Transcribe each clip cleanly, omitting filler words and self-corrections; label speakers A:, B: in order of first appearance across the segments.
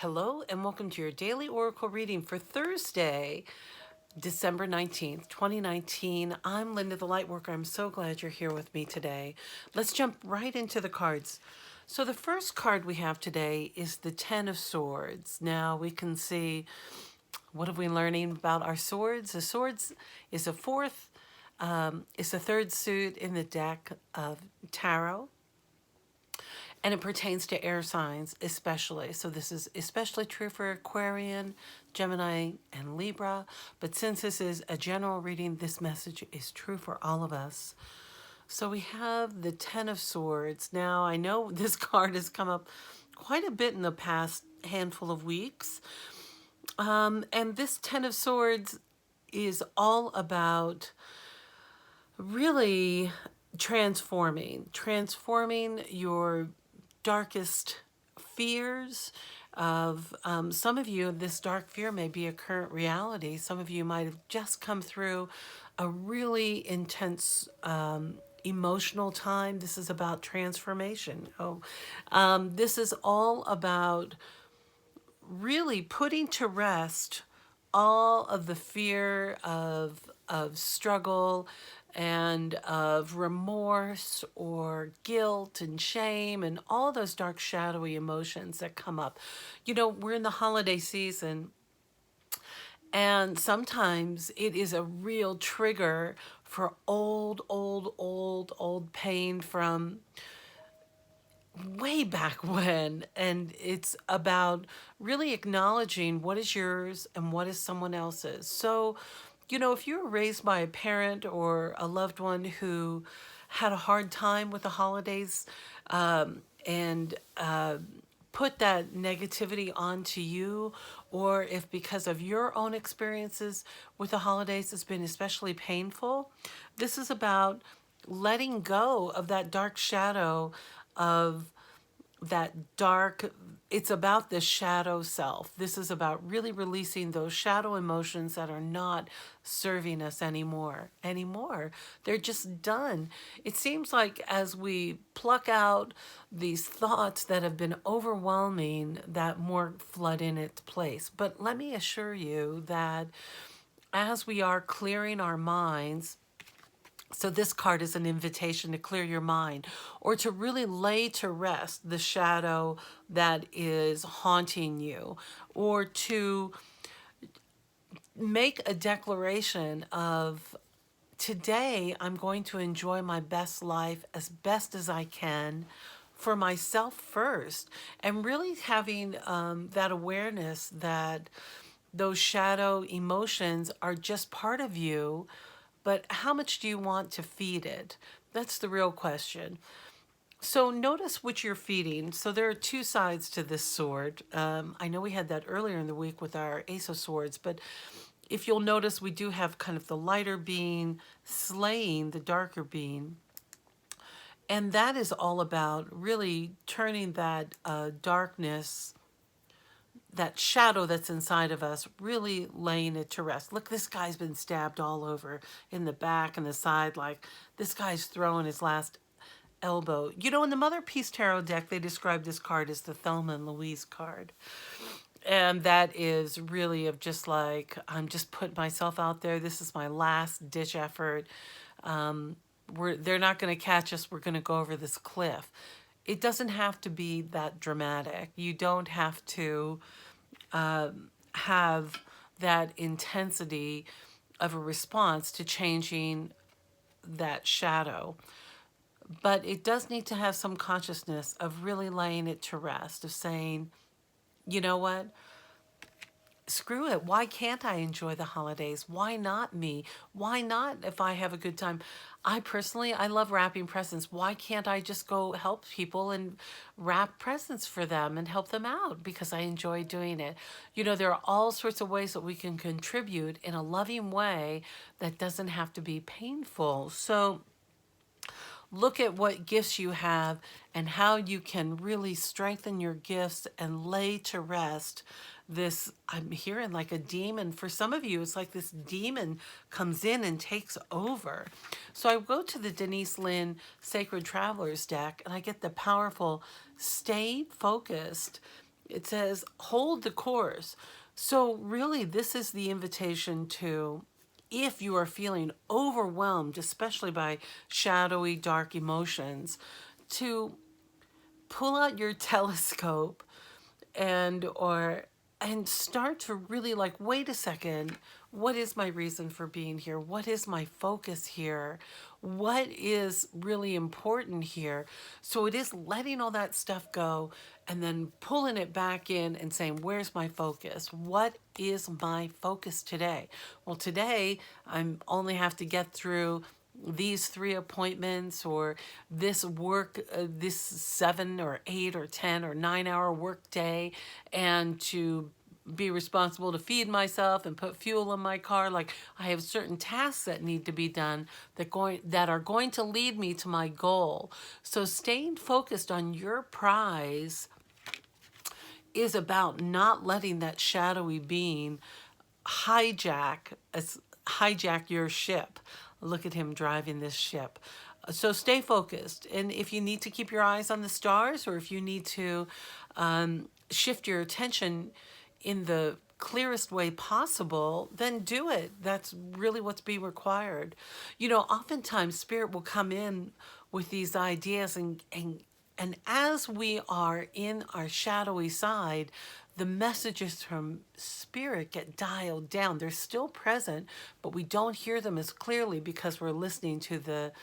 A: Hello and welcome to your daily oracle reading for Thursday, December 19th, 2019. I'm Linda the Lightworker. I'm so glad you're here with me today. Let's jump right into the cards. So the first card we have today is the Ten of Swords. Now we can see, what are we learning about our swords? The swords is it's a third suit in the deck of tarot. And it pertains to air signs especially. So this is especially true for Aquarian, Gemini, and Libra. But since this is a general reading, this message is true for all of us. So we have the Ten of Swords. Now, I know this card has come up quite a bit in the past handful of weeks. And this Ten of Swords is all about really transforming your darkest fears of some of you. This dark fear may be a current reality. Some of you might have just come through a really intense emotional time. This is about transformation. This is all about really putting to rest all of the fear of struggle and of remorse or guilt and shame and all those dark shadowy emotions that come up. You know, we're in the holiday season, and sometimes it is a real trigger for old pain from way back when. And it's about really acknowledging what is yours and what is someone else's. So, you know, if you were raised by a parent or a loved one who had a hard time with the holidays, and put that negativity onto you, or if because of your own experiences with the holidays it's been especially painful, this is about letting go of that dark shadow of it's about the shadow self. This is about really releasing those shadow emotions that are not serving us anymore. They're just done. It seems like as we pluck out these thoughts that have been overwhelming, that more flood in its place. But let me assure you that as we are clearing our minds, so this card is an invitation to clear your mind or to really lay to rest the shadow that is haunting you, or to make a declaration of, today I'm going to enjoy my best life as best as I can for myself first, and really having that awareness that those shadow emotions are just part of you. But how much do you want to feed it? That's the real question. So notice what you're feeding. So there are two sides to this sword. I know we had that earlier in the week with our Ace of Swords, but if you'll notice, we do have kind of the lighter being slaying the darker being. And that is all about really turning that darkness, that shadow that's inside of us, really laying it to rest. Look, this guy's been stabbed all over in the back and the side, like this guy's throwing his last elbow. You know, in the Mother Peace Tarot deck, they describe this card as the Thelma and Louise card. And that is really of just like, I'm just putting myself out there. This is my last ditch effort. They're not going to catch us. We're going to go over this cliff. It doesn't have to be that dramatic. You don't have to have that intensity of a response to changing that shadow. But it does need to have some consciousness of really laying it to rest, of saying, you know what? Screw it. Why can't I enjoy the holidays? Why not me? Why not if I have a good time? I personally, I love wrapping presents. Why can't I just go help people and wrap presents for them and help them out? Because I enjoy doing it. You know, there are all sorts of ways that we can contribute in a loving way that doesn't have to be painful. So look at what gifts you have and how you can really strengthen your gifts and lay to rest this. I'm hearing like a demon. For some of you, it's like this demon comes in and takes over. So I go to the Denise Linn Sacred Travelers deck and I get the powerful, stay focused It says, hold the course. So really, this is the invitation to, if you are feeling overwhelmed, especially by shadowy, dark emotions, to pull out your telescope and start to really like, wait a second, what is my reason for being here? What is my focus here? What is really important here? So it is letting all that stuff go and then pulling it back in and saying, where's my focus? What is my focus today? Well, today I'm only have to get through these 3 appointments, or this work, this 7 or 8 or 10 or 9 hour work day, and to be responsible to feed myself and put fuel in my car. Like, I have certain tasks that need to be done that are going to lead me to my goal. So staying focused on your prize is about not letting that shadowy being hijack hijack your ship. Look at him driving this ship. So stay focused. And if you need to keep your eyes on the stars, or if you need to shift your attention in the clearest way possible, then do it. That's really what's being required. You know, oftentimes spirit will come in with these ideas, and as we are in our shadowy side, the messages from spirit get dialed down. They're still present, but we don't hear them as clearly because we're listening to the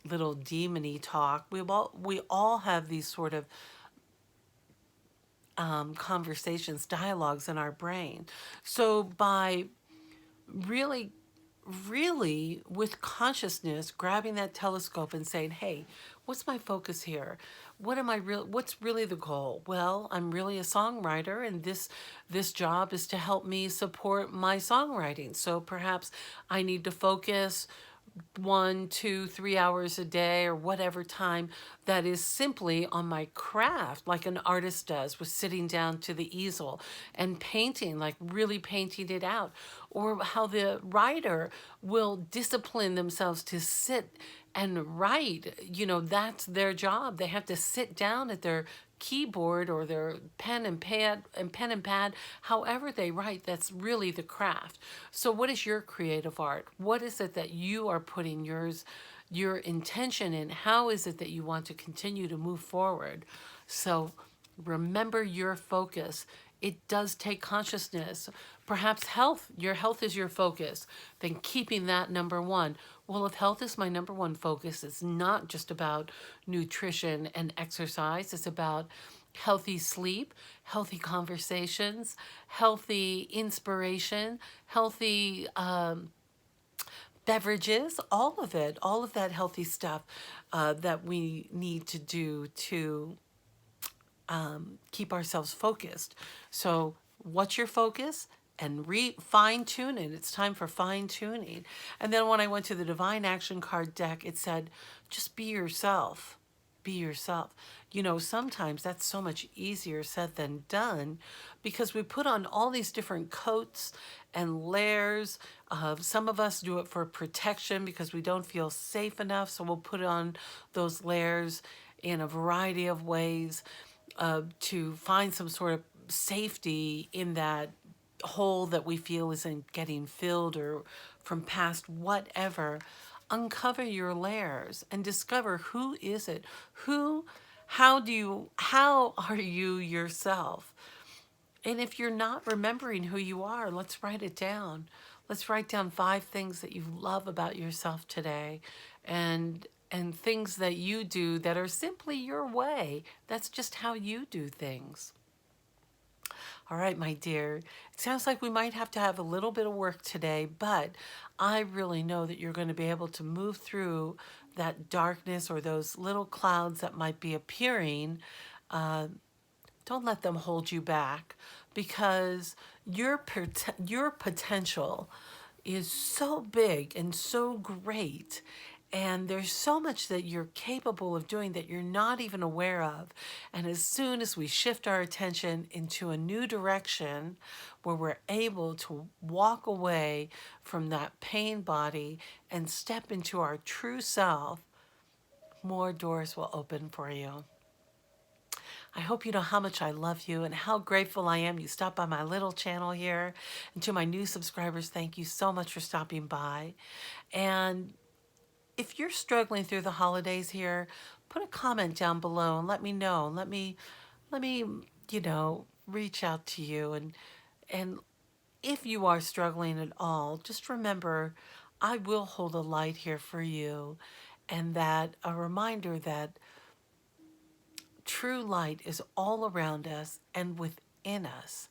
A: little demony talk. We all have these sort of conversations, dialogues in our brain. So by really, really with consciousness, grabbing that telescope and saying, hey, what's my focus here? What's really the goal? Well, I'm really a songwriter, and this job is to help me support my songwriting. So perhaps I need to focus 1, 2, 3 hours a day, or whatever time, that is simply on my craft, like an artist does with sitting down to the easel and painting, like really painting it out. Or how the writer will discipline themselves to sit and write. You know, that's their job. They have to sit down at their keyboard or their pen and pad, however they write. That's really the craft. So what is your creative art? What is it that you are putting your intention in? How is it that you want to continue to move forward? So remember your focus. It does take consciousness. Perhaps your health is your focus, then keeping that number one. Well, if health is my number one focus, it's not just about nutrition and exercise. It's about healthy sleep, healthy conversations, healthy inspiration, healthy beverages, all of it, all of that healthy stuff that we need to do to keep ourselves focused. So what's your focus? And fine tune it. It's time for fine tuning. And then when I went to the Divine Action card deck, it said, just be yourself. Be yourself. You know, sometimes that's so much easier said than done, because we put on all these different coats and layers. Some of us do it for protection because we don't feel safe enough. So we'll put on those layers in a variety of ways to find some sort of safety in that hole that we feel isn't getting filled, or from past whatever. Uncover your layers and discover, who is it? How are you yourself? And if you're not remembering who you are, let's write it down. Let's write down 5 things that you love about yourself today, and things that you do that are simply your way. That's just how you do things. All right, my dear. It sounds like we might have to have a little bit of work today, but I really know that you're going to be able to move through that darkness, or those little clouds that might be appearing. Don't let them hold you back, because your potential is so big and so great, and there's so much that you're capable of doing that you're not even aware of. And as soon as we shift our attention into a new direction, where we're able to walk away from that pain body and step into our true self, more doors will open for you. I hope you know how much I love you and how grateful I am you stopped by my little channel here. And to my new subscribers, thank you so much for stopping by. And if you're struggling through the holidays here, put a comment down below and let me know. Let me, reach out to you. And if you are struggling at all, just remember I will hold a light here for you, and that a reminder that true light is all around us and within us.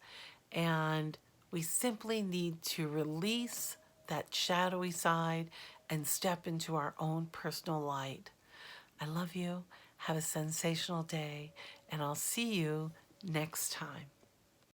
A: And we simply need to release that shadowy side and step into our own personal light. I love you. Have a sensational day, and I'll see you next time.